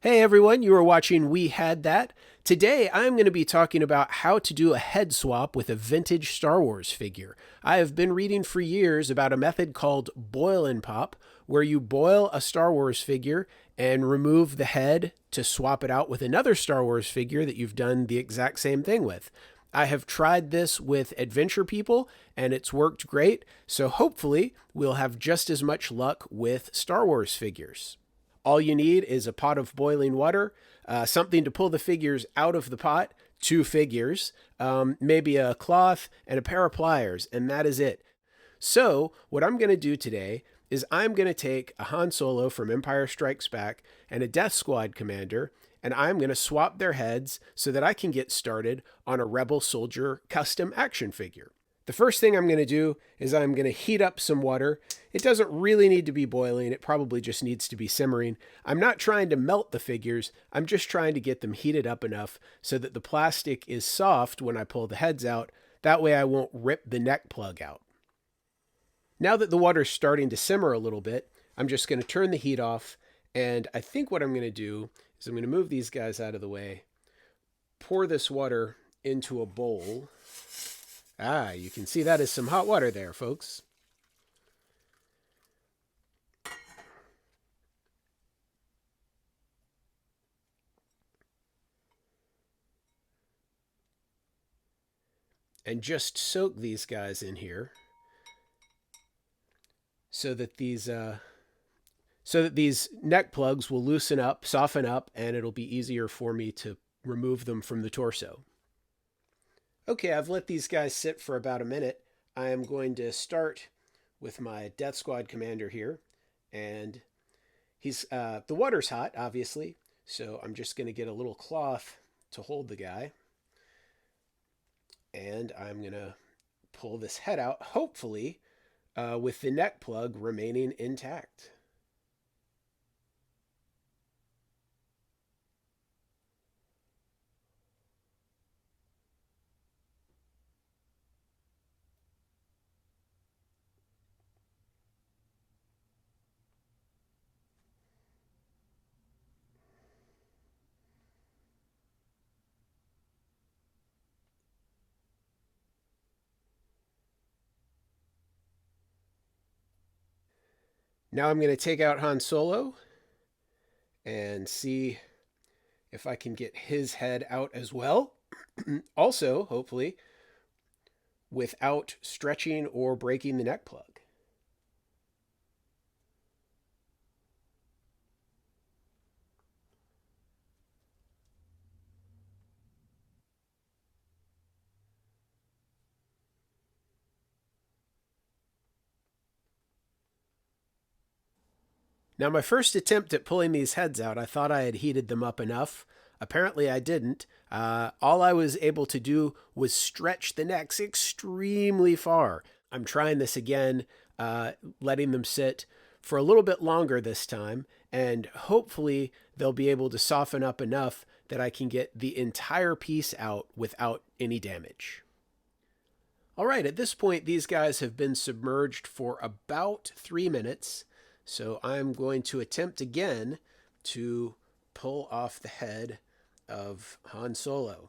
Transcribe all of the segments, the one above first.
Hey everyone, you are watching We Had That. Today I'm going to be talking about how to do a head swap with a vintage Star Wars figure. I have been reading for years about a method called boil and pop, where you boil a Star Wars figure and remove the head to swap it out with another Star Wars figure that you've done the exact same thing with. I have tried this with adventure people and it's worked great, so hopefully we'll have just as much luck with Star Wars figures. All you need is a pot of boiling water, something to pull the figures out of the pot, two figures, maybe a cloth, and a pair of pliers, and that is it. So, what I'm going to do today is I'm going to take a Han Solo from Empire Strikes Back and a Death Squad commander, and I'm going to swap their heads so that I can get started on a Rebel Soldier custom action figure. The first thing I'm going to do is I'm going to heat up some water. It doesn't really need to be boiling. It probably just needs to be simmering. I'm not trying to melt the figures. I'm just trying to get them heated up enough so that the plastic is soft when I pull the heads out. That way I won't rip the neck plug out. Now that the water's starting to simmer a little bit, I'm just going to turn the heat off. And I think what I'm going to do is I'm going to move these guys out of the way, pour this water into a bowl. You can see that is some hot water there, folks. And just soak these guys in here so that these neck plugs will loosen up, soften up, and it'll be easier for me to remove them from the torso. Okay, I've let these guys sit for about a minute. I am going to start with my Death Squad commander here, and the water's hot, obviously, so I'm just going to get a little cloth to hold the guy, and I'm going to pull this head out, hopefully with the neck plug remaining intact. Now I'm going to take out Han Solo and see if I can get his head out as well. Also, hopefully, without stretching or breaking the neck plug. Now, my first attempt at pulling these heads out, I thought I had heated them up enough. Apparently, I didn't. All I was able to do was stretch the necks extremely far. I'm trying this again, letting them sit for a little bit longer this time, and hopefully they'll be able to soften up enough that I can get the entire piece out without any damage. All right, at this point, these guys have been submerged for about 3 minutes. So I'm going to attempt again to pull off the head of Han Solo.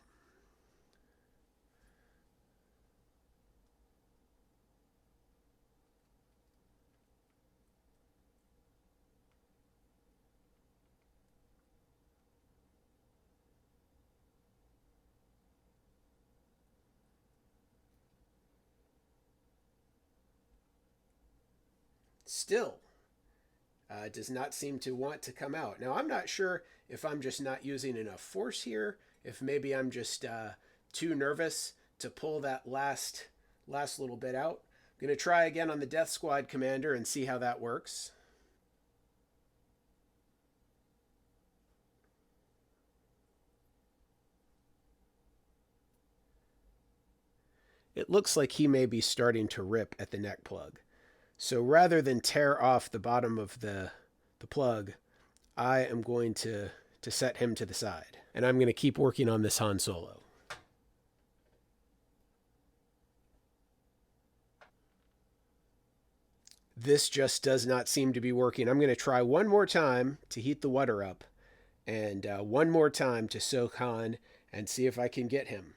Still, does not seem to want to come out. Now, I'm not sure if I'm just not using enough force here, if maybe I'm just too nervous to pull that last little bit out. I'm going to try again on the Death Squad commander and see how that works. It looks like he may be starting to rip at the neck plug. So rather than tear off the bottom of the plug, I am going to set him to the side. And I'm going to keep working on this Han Solo. This just does not seem to be working. I'm going to try one more time to heat the water up, And one more time to soak Han and see if I can get him.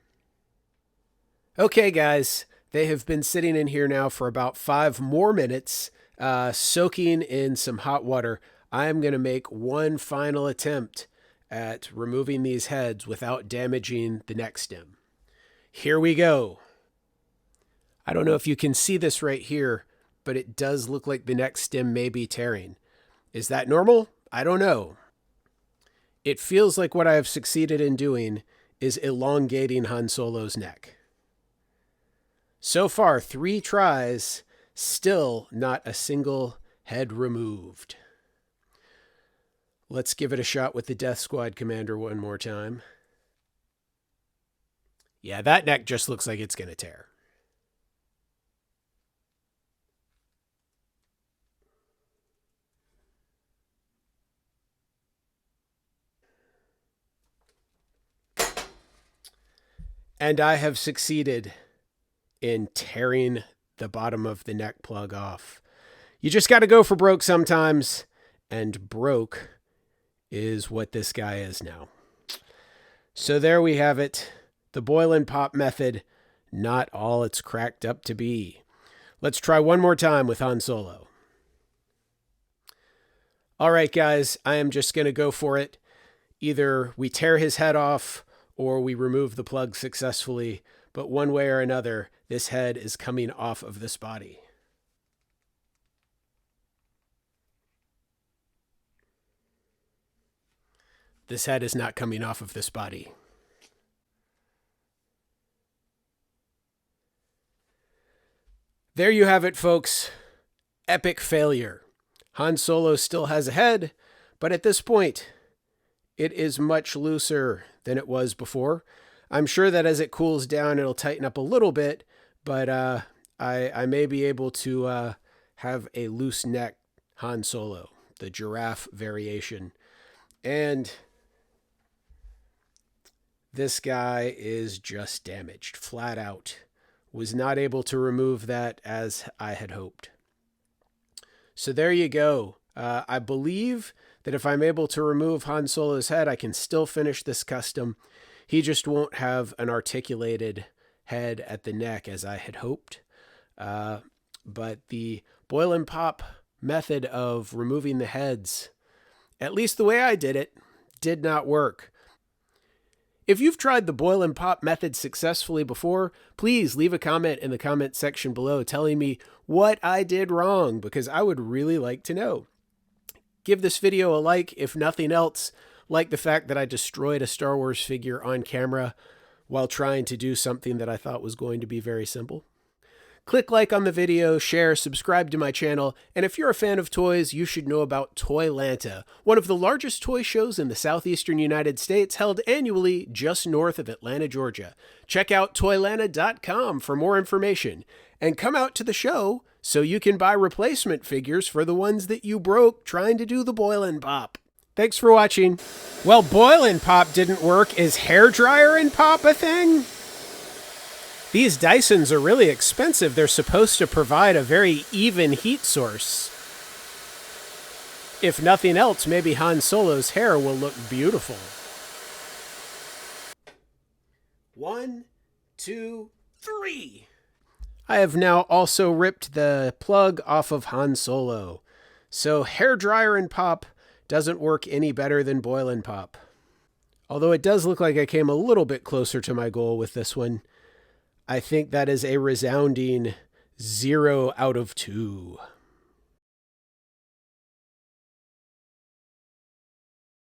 Okay, guys, they have been sitting in here now for about 5 more minutes, soaking in some hot water. I am going to make one final attempt at removing these heads without damaging the neck stem. Here we go. I don't know if you can see this right here, but it does look like the neck stem may be tearing. Is that normal? I don't know. It feels like what I have succeeded in doing is elongating Han Solo's neck. So far, 3 tries, still not a single head removed. Let's give it a shot with the Death Squad commander one more time. Yeah, that neck just looks like it's going to tear. And I have succeeded in tearing the bottom of the neck plug off. You just got to go for broke sometimes, and broke is what this guy is now. So there we have it. The boil and pop method, not all it's cracked up to be. Let's try one more time with Han Solo. All right, guys, I am just going to go for it. Either we tear his head off or we remove the plug successfully, but one way or another, this head is coming off of this body. This head is not coming off of this body. There you have it, folks. Epic failure. Han Solo still has a head, but at this point, it is much looser than it was before. I'm sure that as it cools down, it'll tighten up a little bit, but I may be able to have a loose neck Han Solo, the giraffe variation. And this guy is just damaged, flat out. Was not able to remove that as I had hoped. So there you go. I believe that if I'm able to remove Han Solo's head, I can still finish this custom. He just won't have an articulated head at the neck as I had hoped. But the boil and pop method of removing the heads, at least the way I did it, did not work. If you've tried the boil and pop method successfully before, please leave a comment in the comment section below telling me what I did wrong, because I would really like to know. Give this video a like, if nothing else, like the fact that I destroyed a Star Wars figure on camera while trying to do something that I thought was going to be very simple. Click like on the video, share, subscribe to my channel, and if you're a fan of toys, you should know about Toylanta, one of the largest toy shows in the southeastern United States, held annually just north of Atlanta, Georgia. Check out Toylanta.com for more information, and come out to the show so you can buy replacement figures for the ones that you broke trying to do the boil and pop. Thanks for watching. Well, boil and pop didn't work. Is hairdryer and pop a thing? These Dysons are really expensive. They're supposed to provide a very even heat source. If nothing else, maybe Han Solo's hair will look beautiful. 1, 2, 3. I have now also ripped the plug off of Han Solo. So hairdryer and pop doesn't work any better than boil and pop. Although it does look like I came a little bit closer to my goal with this one. I think that is a resounding 0 out of 2.